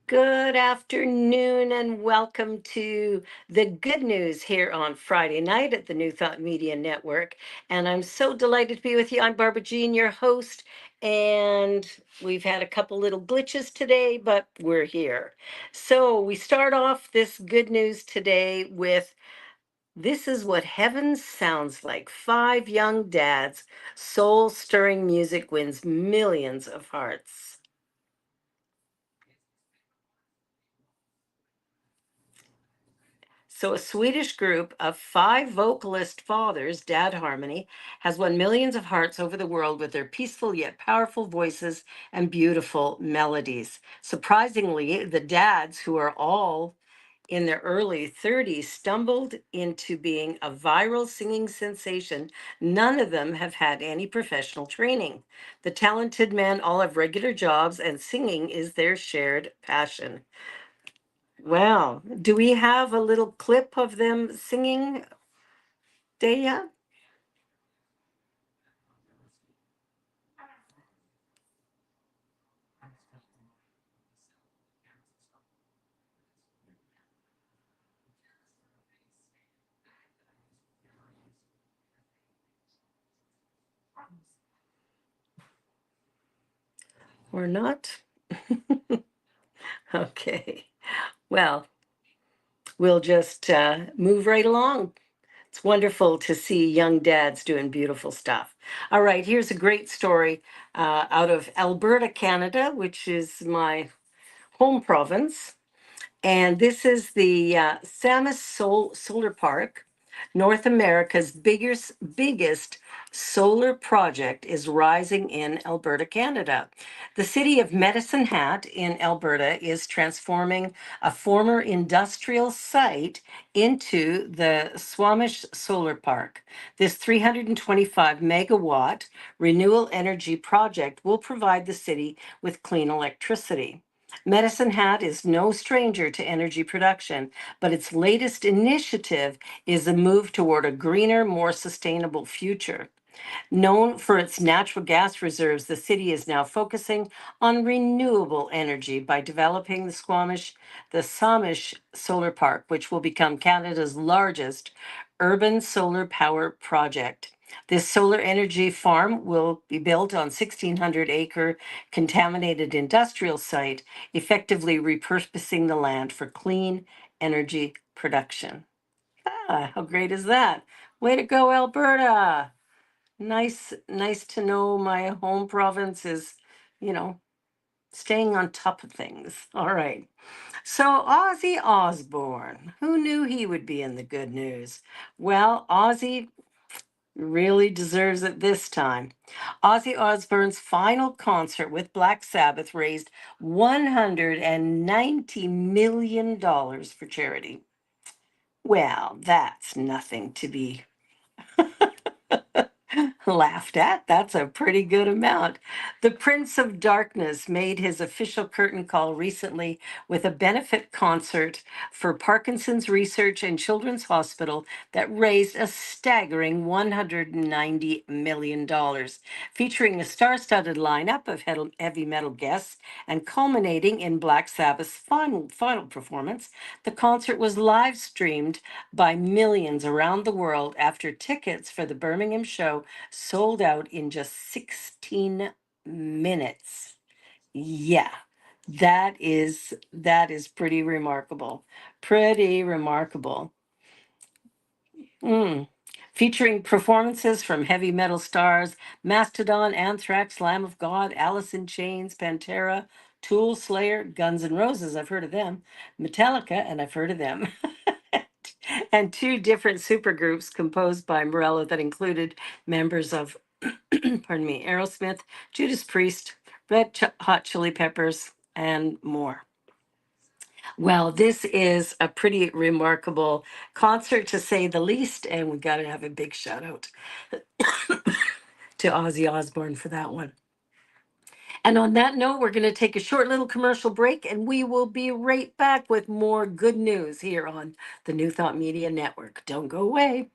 Good afternoon and welcome to the good news here on Friday night at the New Thought Media Network. And I'm so delighted to be with you. I'm Barbara Jean, your host, and we've had a couple little glitches today, but we're here. So we start off this good news today with this is what heaven sounds like. 5 young dads, soul stirring music wins millions of hearts. So, a Swedish group of 5 vocalist fathers, Dad Harmony, has won millions of hearts over the world with their peaceful yet powerful voices and beautiful melodies. Surprisingly, the dads, who are all in their early 30s, stumbled into being a viral singing sensation. None of them have had any professional training. The talented men all have regular jobs, and singing is their shared passion. Wow. Do we have a little clip of them singing, Daya? Or not? Okay. Well, we'll just move right along. It's wonderful to see young dads doing beautiful stuff. All right, here's a great story out of Alberta, Canada, which is my home province. And this is the Samus Solar Park. North America's biggest solar project is rising in Alberta, Canada. The city of Medicine Hat in Alberta is transforming a former industrial site into the Swamish Solar Park. This 325 megawatt renewable energy project will provide the city with clean electricity. Medicine Hat is no stranger to energy production, but its latest initiative is a move toward a greener, more sustainable future. Known for its natural gas reserves, the city is now focusing on renewable energy by developing the Samish Solar Park, which will become Canada's largest urban solar power project. This solar energy farm will be built on 1,600-acre contaminated industrial site, effectively repurposing the land for clean energy production. Ah, how great is that? Way to go, Alberta! Nice to know my home province is, you know, staying on top of things. All right. So Ozzy Osbourne, who knew he would be in the good news? Well, Ozzy really deserves it this time. Ozzy Osbourne's final concert with Black Sabbath raised $190 million for charity. Well, that's nothing to be laughed at. That's a pretty good amount. The Prince of Darkness made his official curtain call recently with a benefit concert for Parkinson's Research and Children's Hospital that raised a staggering $190 million, featuring a star-studded lineup of heavy metal guests and culminating in Black Sabbath's final performance. The concert was live streamed by millions around the world after tickets for the Birmingham show sold out in just 16 minutes. Yeah, that is pretty remarkable. Pretty remarkable. Mm. Featuring performances from heavy metal stars Mastodon, Anthrax, Lamb of God, Alice in Chains, Pantera, Tool, Slayer, Guns N' Roses, I've heard of them, Metallica, and I've heard of them, and 2 different supergroups composed by Morello that included members of, pardon me, Aerosmith, Judas Priest, Hot Chili Peppers, and more. Well, this is a pretty remarkable concert to say the least, and we got to have a big shout out to Ozzy Osbourne for that one. And on that note, we're going to take a short little commercial break, and we will be right back with more good news here on the New Thought Media Network. Don't go away.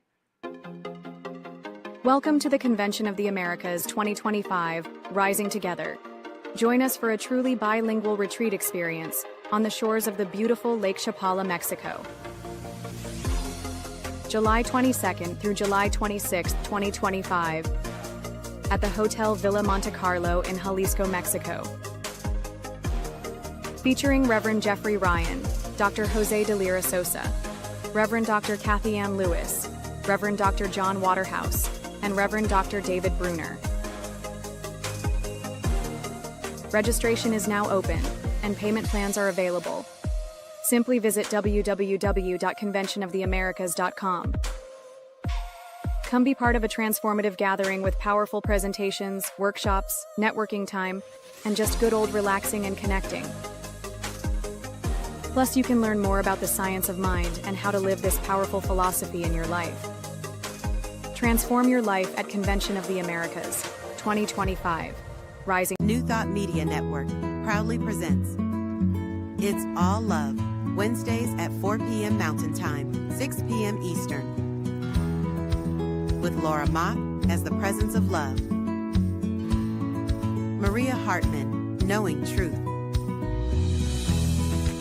Welcome to the Convention of the Americas 2025, Rising Together. Join us for a truly bilingual retreat experience, on the shores of the beautiful Lake Chapala, Mexico. July 22nd through July 26, 2025, at the Hotel Villa Monte Carlo in Jalisco, Mexico. Featuring Reverend Jeffrey Ryan, Dr. Jose de Lira Sosa, Reverend Dr. Kathy Ann Lewis, Reverend Dr. John Waterhouse, and Reverend Dr. David Bruner. Registration is now open, and payment plans are available. Simply visit www.conventionoftheamericas.com. Come be part of a transformative gathering with powerful presentations, workshops, networking time, and just good old relaxing and connecting. Plus, you can learn more about the science of mind and how to live this powerful philosophy in your life. Transform your life at Convention of the Americas, 2025. Rising. New Thought Media Network proudly presents It's All Love, Wednesdays at 4 p.m. Mountain Time, 6 p.m. Eastern, with Laura Mock as the presence of love, Maria Hartman, knowing truth,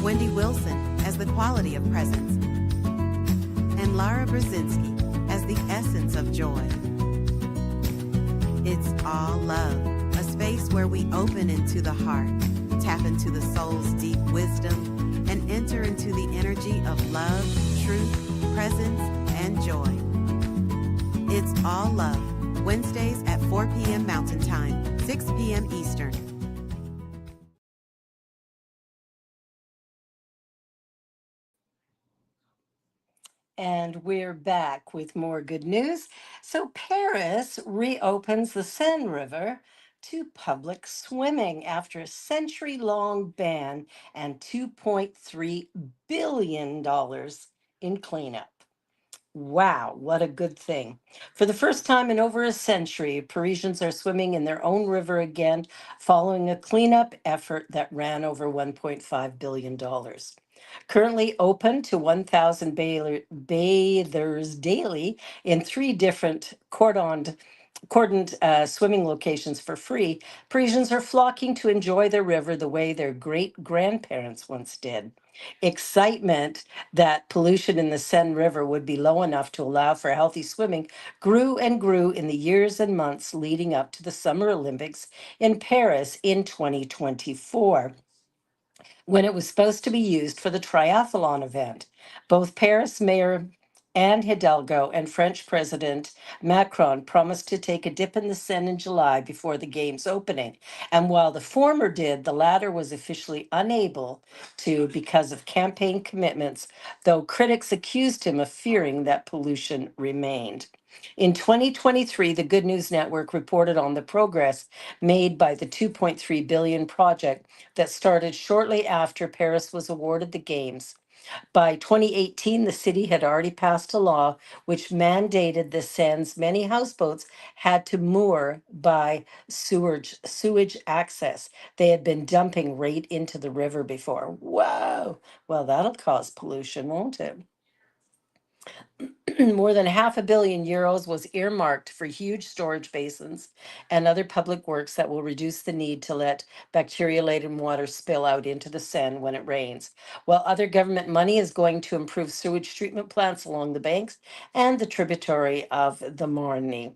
Wendy Wilson as the quality of presence, and Lara Brzezinski as the essence of joy. It's All Love, a space where we open into the heart, tap into the soul's deep wisdom, and enter into the energy of love, truth, presence, and joy. It's All Love, Wednesdays at 4 p.m. Mountain Time, 6 p.m. Eastern. And we're back with more good news. So, Paris reopens the Seine River to public swimming after a century-long ban and $2.3 billion in cleanup. Wow, what a good thing. For the first time in over a century, Parisians are swimming in their own river again following a cleanup effort that ran over $1.5 billion. Currently open to 1,000 bathers daily in three different cordoned swimming locations for free, Parisians are flocking to enjoy the river the way their great grandparents once did. Excitement that pollution in the Seine River would be low enough to allow for healthy swimming grew and grew in the years and months leading up to the Summer Olympics in Paris in 2024 when it was supposed to be used for the triathlon event. Both Paris Mayor Anne Hidalgo and French President Macron promised to take a dip in the Seine in July before the game's opening. And while the former did, the latter was officially unable to because of campaign commitments, though critics accused him of fearing that pollution remained. In 2023, the Good News Network reported on the progress made by the 2.3 billion project that started shortly after Paris was awarded the Games. By 2018, the city had already passed a law which mandated the Seine's many houseboats had to moor by sewage access. They had been dumping right into the river before. Whoa! Well, that'll cause pollution, won't it? More than €500 million was earmarked for huge storage basins and other public works that will reduce the need to let bacteria-laden water spill out into the Seine when it rains. While other government money is going to improve sewage treatment plants along the banks and the tributary of the Marne.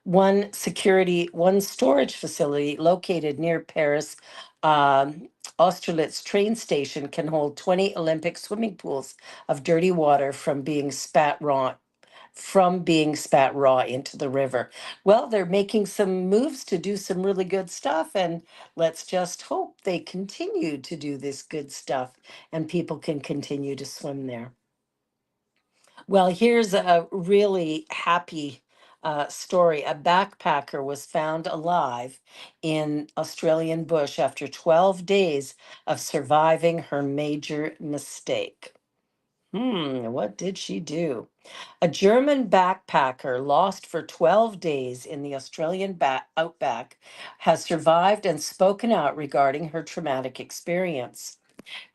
One storage facility located near Paris, Austerlitz train station can hold 20 Olympic swimming pools of dirty water from being spat raw into the river. Well, they're making some moves to do some really good stuff, and let's just hope they continue to do this good stuff and people can continue to swim there. Well, here's a really happy story. A backpacker was found alive in Australian bush after 12 days of surviving her major mistake. What did she do? A German backpacker lost for 12 days in the Australian outback has survived and spoken out regarding her traumatic experience.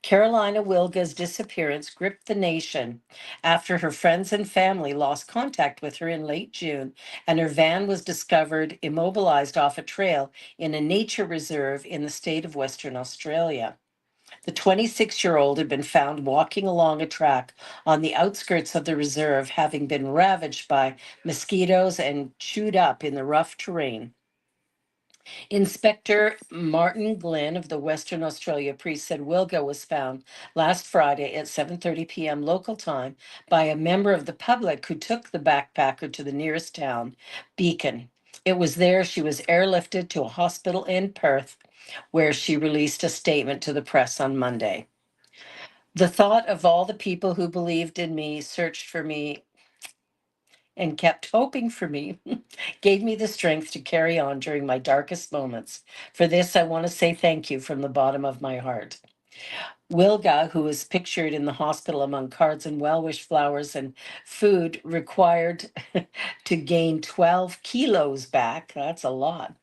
Carolina Wilga's disappearance gripped the nation after her friends and family lost contact with her in late June, and her van was discovered immobilized off a trail in a nature reserve in the state of Western Australia. The 26-year-old had been found walking along a track on the outskirts of the reserve, having been ravaged by mosquitoes and chewed up in the rough terrain. Inspector Martin Glynn of the Western Australia Police said Wilga was found last Friday at 7:30 p.m. local time by a member of the public who took the backpacker to the nearest town, Beacon. It was there she was airlifted to a hospital in Perth, where she released a statement to the press on Monday. The thought of all the people who believed in me, searched for me, and kept hoping for me gave me the strength to carry on during my darkest moments. For this, I want to say thank you from the bottom of my heart. Wilga, who was pictured in the hospital among cards and well-wish flowers and food, required to gain 12 kilos back. That's a lot.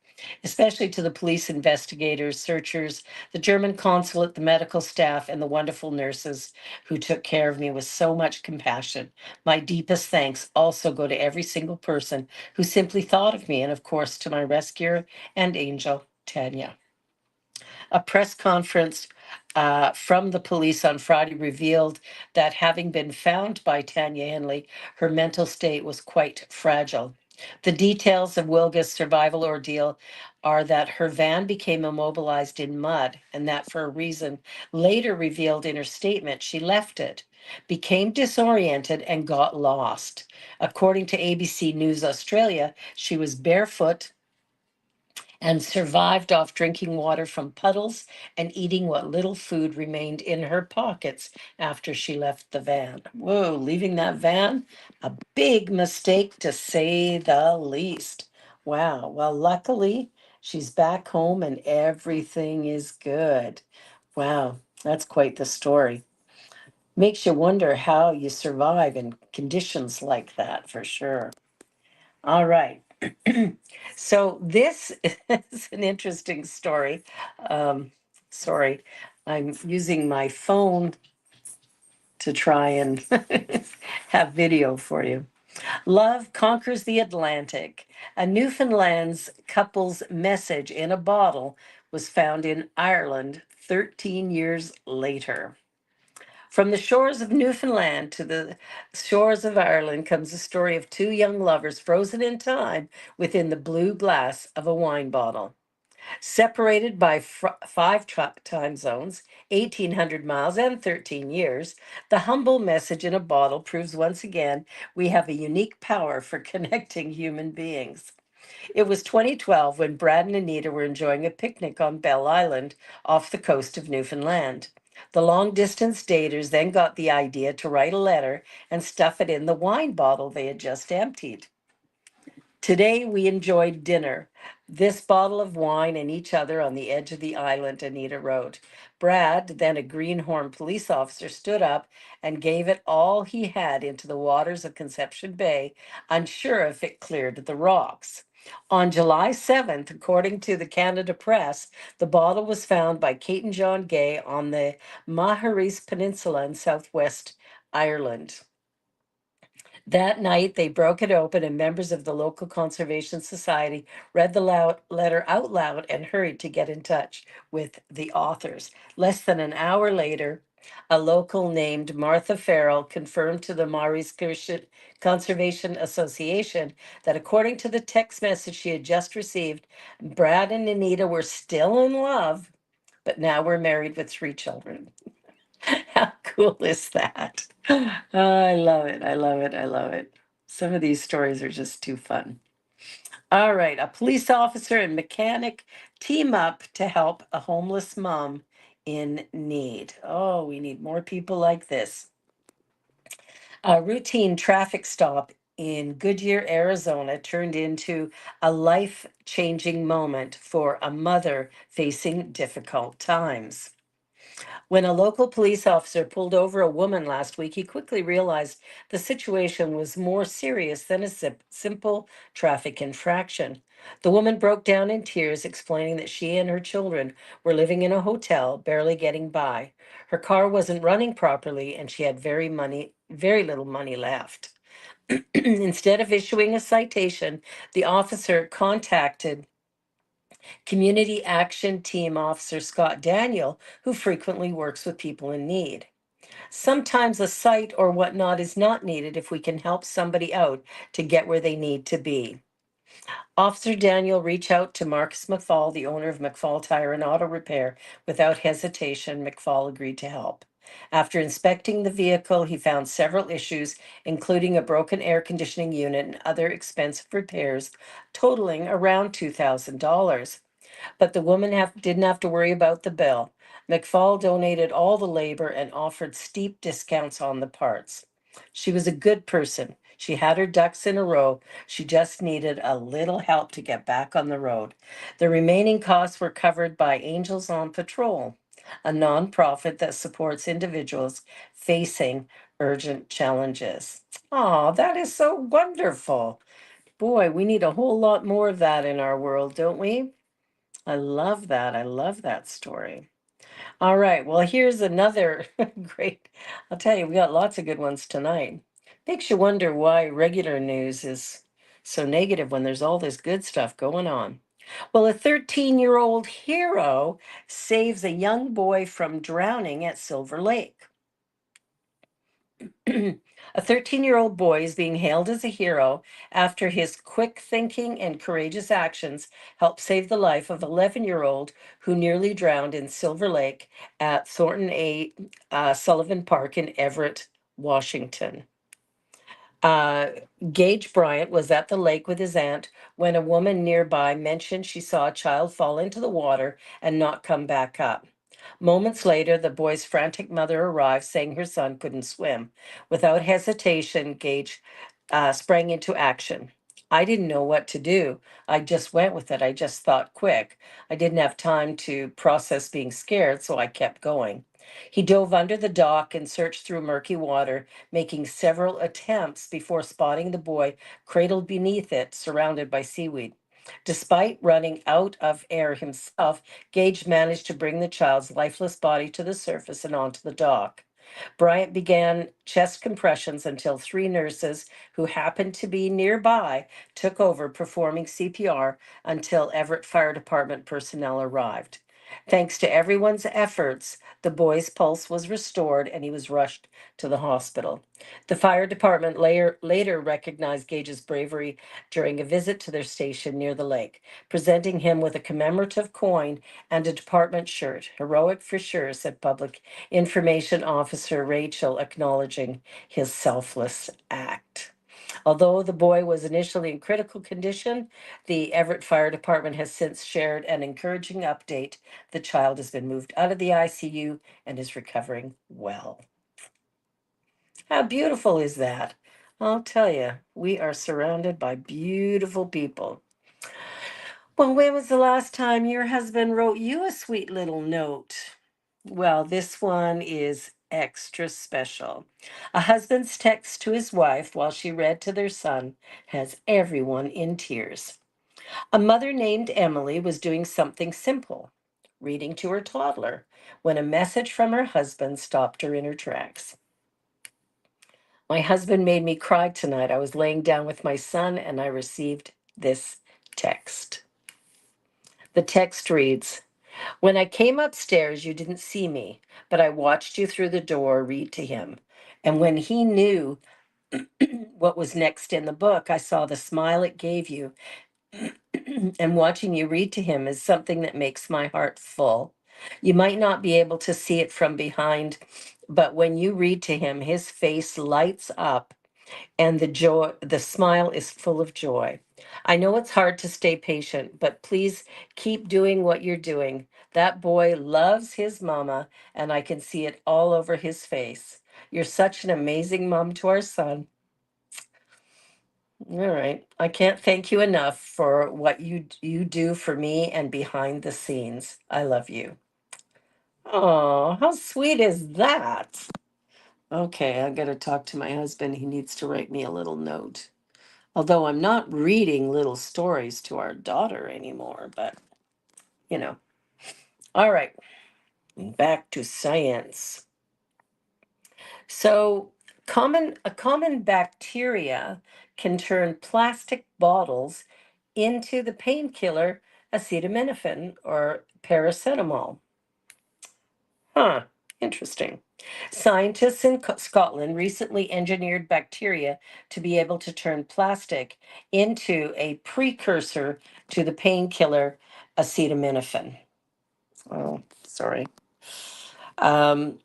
Especially to the police investigators, searchers, the German consulate, the medical staff, and the wonderful nurses who took care of me with so much compassion. My deepest thanks also go to every single person who simply thought of me, and of course to my rescuer and angel, Tanya. A press conference from the police on Friday revealed that having been found by Tanya Henley, her mental state was quite fragile. The details of Wilga's survival ordeal are that her van became immobilized in mud, and that for a reason later revealed in her statement, she left it, became disoriented, and got lost. According to ABC News Australia, she was barefoot and survived off drinking water from puddles and eating what little food remained in her pockets after she left the van. Whoa, leaving that van? A big mistake to say the least. Wow. Well, luckily, she's back home and everything is good. Wow, that's quite the story. Makes you wonder how you survive in conditions like that, for sure. All right. So this is an interesting story. Um, Sorry, I'm using my phone to try and have video for you. Love conquers the Atlantic. A Newfoundland's couple's message in a bottle was found in Ireland 13 years later. From the shores of Newfoundland to the shores of Ireland comes the story of two young lovers frozen in time within the blue glass of a wine bottle. Separated by five time zones, 1,800 miles, and 13 years, the humble message in a bottle proves once again we have a unique power for connecting human beings. It was 2012 when Brad and Anita were enjoying a picnic on Bell Island off the coast of Newfoundland. The long distance daters then got the idea to write a letter and stuff it in the wine bottle they had just emptied. Today we enjoyed dinner, this bottle of wine and each other on the edge of the island, Anita wrote. Brad, then a greenhorn police officer, stood up and gave it all he had into the waters of Conception Bay, unsure if it cleared the rocks. On July 7th, according to the Canada Press, the bottle was found by Kate and John Gay on the Maharis Peninsula in southwest Ireland. That night, they broke it open, and members of the local conservation society read the letter out loud and hurried to get in touch with the authors. Less than an hour later, a local named Martha Farrell confirmed to the Maurice Conservation Association that according to the text message she had just received, Brad and Anita were still in love, but now we're married with 3 children. How cool is that? Oh, I love it. I love it. I love it. Some of these stories are just too fun. All right. A police officer and mechanic team up to help a homeless mom in need. Oh, we need more people like this. A routine traffic stop in Goodyear, Arizona turned into a life-changing moment for a mother facing difficult times. When a local police officer pulled over a woman last week, he quickly realized the situation was more serious than a simple traffic infraction. The woman broke down in tears, explaining that she and her children were living in a hotel, barely getting by. Her car wasn't running properly, and she had very little money left. Instead of issuing a citation, the officer contacted Community Action Team Officer Scott Daniel, who frequently works with people in need. Sometimes a site or whatnot is not needed if we can help somebody out to get where they need to be. Officer Daniel reached out to Marcus McFall, the owner of McFall Tire and Auto Repair. Without hesitation, McFall agreed to help. After inspecting the vehicle, he found several issues, including a broken air conditioning unit and other expensive repairs, totaling around $2,000. But the woman didn't have to worry about the bill. McFall donated all the labor and offered steep discounts on the parts. She was a good person. She had her ducks in a row. She just needed a little help to get back on the road. The remaining costs were covered by Angels on Patrol, a nonprofit that supports individuals facing urgent challenges. Oh, that is so wonderful. Boy, we need a whole lot more of that in our world, don't we? I love that. I love that story. All right. Well, here's another great. I'll tell you, we got lots of good ones tonight. Makes you wonder why regular news is so negative when there's all this good stuff going on. Well, a 13-year-old hero saves a young boy from drowning at Silver Lake. A 13-year-old boy is being hailed as a hero after his quick thinking and courageous actions helped save the life of 11-year-old who nearly drowned in Silver Lake at Thornton A. Sullivan Park in Everett, Washington. Uh, Gage Bryant was at the lake with his aunt when a woman nearby mentioned she saw a child fall into the water and not come back up. Moments later, the boy's frantic mother arrived, saying her son couldn't swim. Without hesitation, Gage sprang into action. I didn't know what to do. I just went with it. I just thought quick. I didn't have time to process being scared, so I kept going. He dove under the dock and searched through murky water, making several attempts before spotting the boy cradled beneath it, surrounded by seaweed. Despite running out of air himself, Gage managed to bring the child's lifeless body to the surface and onto the dock. Bryant began chest compressions until three nurses who happened to be nearby took over performing CPR until Everett Fire Department personnel arrived. Thanks to everyone's efforts, the boy's pulse was restored and he was rushed to the hospital. The fire department later recognized Gage's bravery during a visit to their station near the lake, presenting him with a commemorative coin and a department shirt. Heroic for sure, said Public Information Officer Rachel, acknowledging his selfless act. Although the boy was initially in critical condition, the Everett Fire Department has since shared an encouraging update. The child has been moved out of the ICU and is recovering well. How beautiful is that? I'll tell you, we are surrounded by beautiful people. Well, when was the last time your husband wrote you a sweet little note? Well, this one is extra special. A husband's text to his wife while she read to their son has everyone in tears. A mother named Emily was doing something simple, reading to her toddler, when a message from her husband stopped her in her tracks. My husband made me cry tonight. I was laying down with my son and I received this text. The text reads, when I came upstairs, you didn't see me, but I watched you through the door read to him. And when he knew what was next in the book, I saw the smile it gave you. And watching you read to him is something that makes my heart full. You might not be able to see it from behind, but when you read to him, his face lights up and the smile is full of joy. I know it's hard to stay patient, but please keep doing what you're doing. That boy loves his mama, and I can see it all over his face. You're such an amazing mom to our son. All right. I can't thank you enough for what you do for me and behind the scenes. I love you. Oh, how sweet is that? Okay, I got to talk to my husband. He needs to write me a little note. Although I'm not reading little stories to our daughter anymore, but you know. All right, back to science. So, a common bacteria can turn plastic bottles into the painkiller acetaminophen or paracetamol. Huh, interesting. Scientists in Scotland recently engineered bacteria to be able to turn plastic into a precursor to the painkiller acetaminophen. Oh, sorry. Um,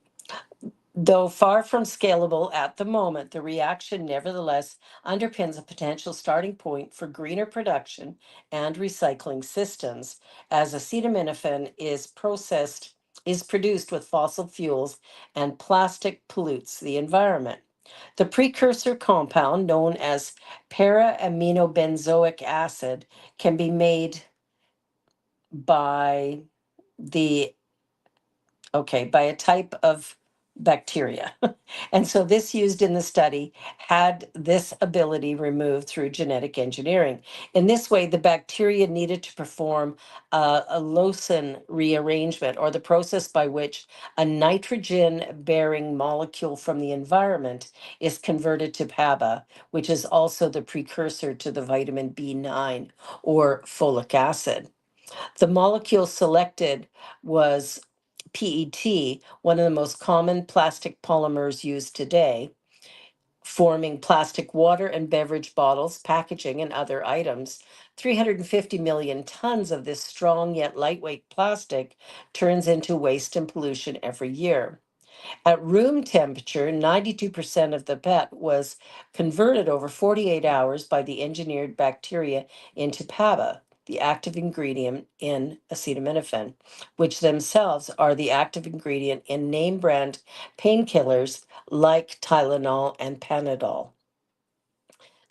Though far from scalable at the moment, the reaction nevertheless underpins a potential starting point for greener production and recycling systems, as acetaminophen is produced with fossil fuels and plastic pollutes the environment. The precursor compound, known as para-aminobenzoic acid, can be made by the by a type of bacteria. And so this used in the study had this ability removed through genetic engineering. In this way, the bacteria needed to perform a Lawson rearrangement, or the process by which a nitrogen-bearing molecule from the environment is converted to PABA, which is also the precursor to the vitamin B9 or folic acid. The molecule selected was PET, one of the most common plastic polymers used today, forming plastic water and beverage bottles, packaging, and other items. 350 million tons of this strong yet lightweight plastic turns into waste and pollution every year. At room temperature, 92% of the PET was converted over 48 hours by the engineered bacteria into PABA, the active ingredient in acetaminophen, which themselves are the active ingredient in name brand painkillers like Tylenol and Panadol.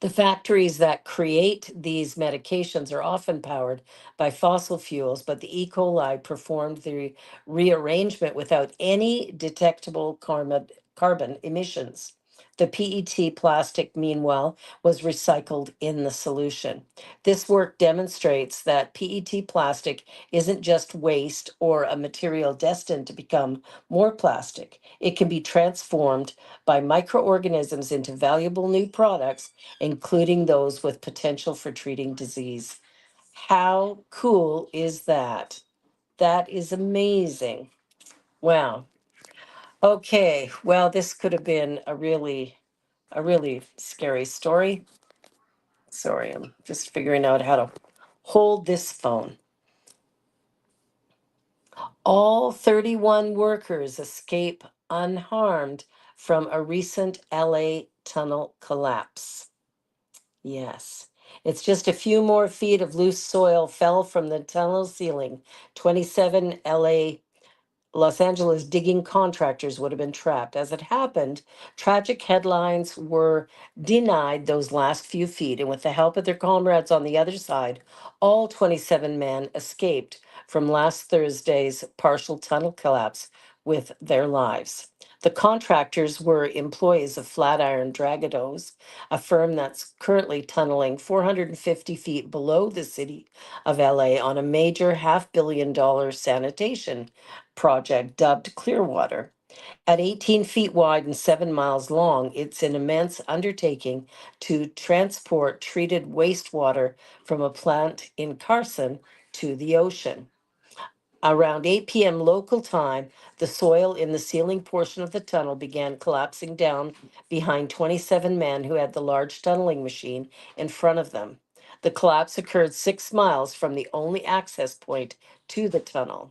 The factories that create these medications are often powered by fossil fuels, but the E. coli performed the rearrangement without any detectable carbon emissions. The PET plastic, meanwhile, was recycled in the solution. This work demonstrates that PET plastic isn't just waste or a material destined to become more plastic. It can be transformed by microorganisms into valuable new products, including those with potential for treating disease. How cool is that? That is amazing. Wow. Okay, well, this could have been a really scary story. Sorry, I'm just figuring out how to hold this phone. All 31 workers escape unharmed from a recent LA tunnel collapse. Yes. It's just a few more feet of loose soil fell from the tunnel ceiling. 27 Los Angeles digging contractors would have been trapped. As it happened, tragic headlines were denied those last few feet, and with the help of their comrades on the other side, all 27 men escaped from last Thursday's partial tunnel collapse with their lives. The contractors were employees of Flatiron Dragados, a firm that's currently tunneling 450 feet below the city of LA on a major $500 million sanitation project dubbed Clearwater. At 18 feet wide and 7 miles long, it's an immense undertaking to transport treated wastewater from a plant in Carson to the ocean. Around 8 p.m. local time, the soil in the ceiling portion of the tunnel began collapsing down behind 27 men who had the large tunneling machine in front of them. The collapse occurred 6 miles from the only access point to the tunnel.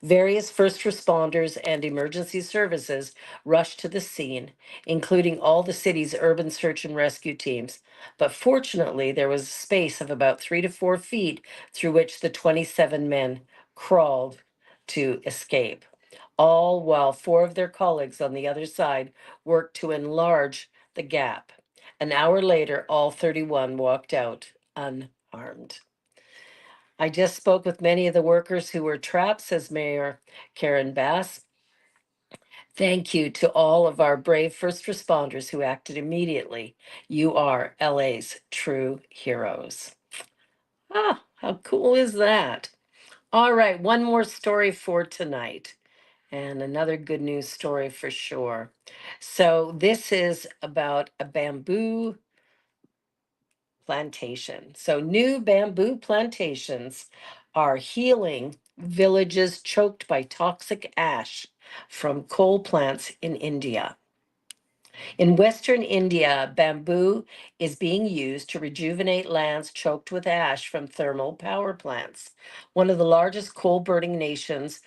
Various first responders and emergency services rushed to the scene, including all the city's urban search and rescue teams. But fortunately, there was a space of about 3 to 4 feet through which the 27 men crawled to escape, all while four of their colleagues on the other side worked to enlarge the gap. An hour later, all 31 walked out unharmed. I just spoke with many of the workers who were trapped, says Mayor Karen Bass. Thank you to all of our brave first responders who acted immediately. You are LA's true heroes. Ah, how cool is that? All right, one more story for tonight, and another good news story for sure. So, this is about a bamboo plantation. So, new bamboo plantations are healing villages choked by toxic ash from coal plants in India. In Western India, bamboo is being used to rejuvenate lands choked with ash from thermal power plants. One of the largest coal burning nations,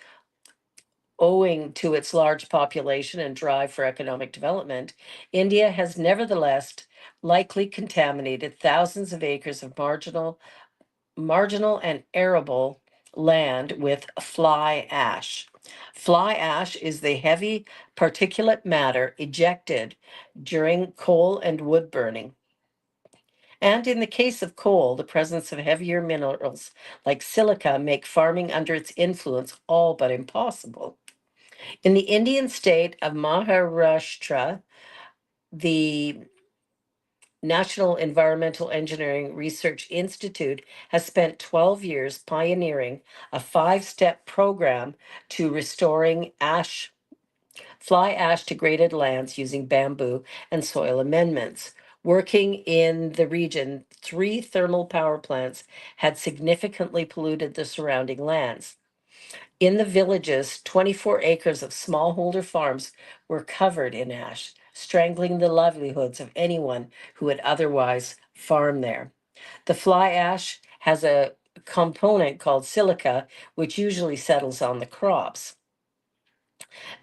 owing to its large population and drive for economic development, India has nevertheless likely contaminated thousands of acres of marginal and arable land with fly ash. Fly ash is the heavy particulate matter ejected during coal and wood burning. And in the case of coal, the presence of heavier minerals like silica make farming under its influence all but impossible. In the Indian state of Maharashtra, the National Environmental Engineering Research Institute has spent 12 years pioneering a 5-step program to restoring fly ash degraded lands using bamboo and soil amendments. Working in the region, 3 thermal power plants had significantly polluted the surrounding lands. In the villages, 24 acres of smallholder farms were covered in ash, strangling the livelihoods of anyone who would otherwise farm there. The fly ash has a component called silica, which usually settles on the crops.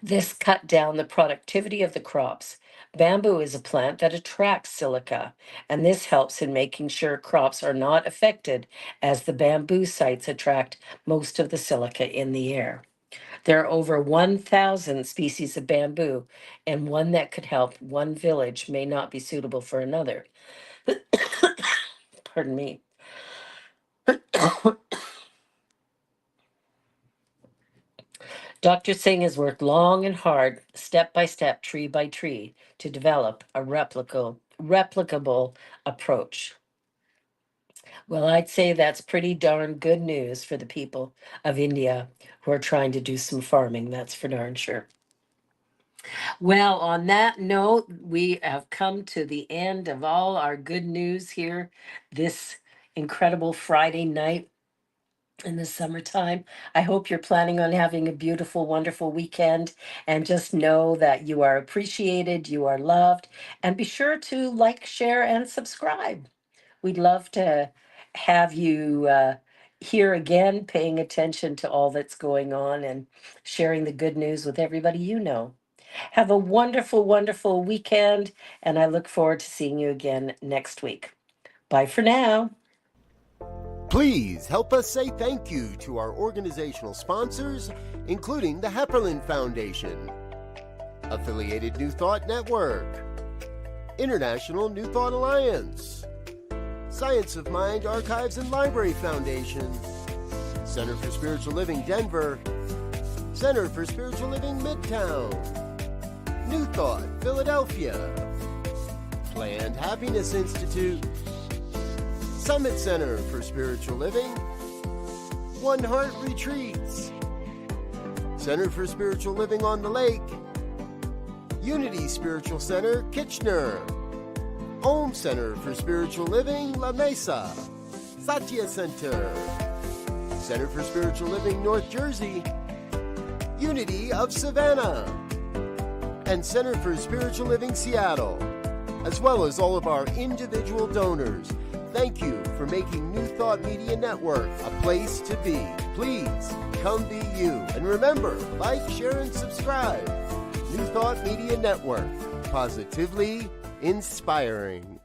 This cut down the productivity of the crops. Bamboo is a plant that attracts silica, and this helps in making sure crops are not affected as the bamboo sites attract most of the silica in the air. There are over 1,000 species of bamboo, and one that could help one village may not be suitable for another. Pardon me. Dr. Singh has worked long and hard, step by step, tree by tree, to develop a replicable approach. Well, I'd say that's pretty darn good news for the people of India who are trying to do some farming. That's for darn sure. Well, on that note, we have come to the end of all our good news here this incredible Friday night in the summertime. I hope you're planning on having a beautiful, wonderful weekend, and just know that you are appreciated, you are loved, and be sure to like, share, and subscribe. We'd love to have you here again, paying attention to all that's going on and sharing the good news with everybody you know. Have a wonderful, wonderful weekend, and I look forward to seeing you again next week. Bye for now. Please help us say thank you to our organizational sponsors, including the Hepperlin Foundation, Affiliated New Thought Network, International New Thought Alliance, Science of Mind Archives and Library Foundation, Center for Spiritual Living Denver, Center for Spiritual Living Midtown, New Thought Philadelphia, Planned Happiness Institute, Summit Center for Spiritual Living, One Heart Retreats, Center for Spiritual Living on the Lake, Unity Spiritual Center, Kitchener, Om Center for Spiritual Living, La Mesa, Satya Center, Center for Spiritual Living, North Jersey, Unity of Savannah, and Center for Spiritual Living, Seattle, as well as all of our individual donors. Thank you for making New Thought Media Network a place to be. Please come be you. And remember, like, share, and subscribe. New Thought Media Network, positively inspiring.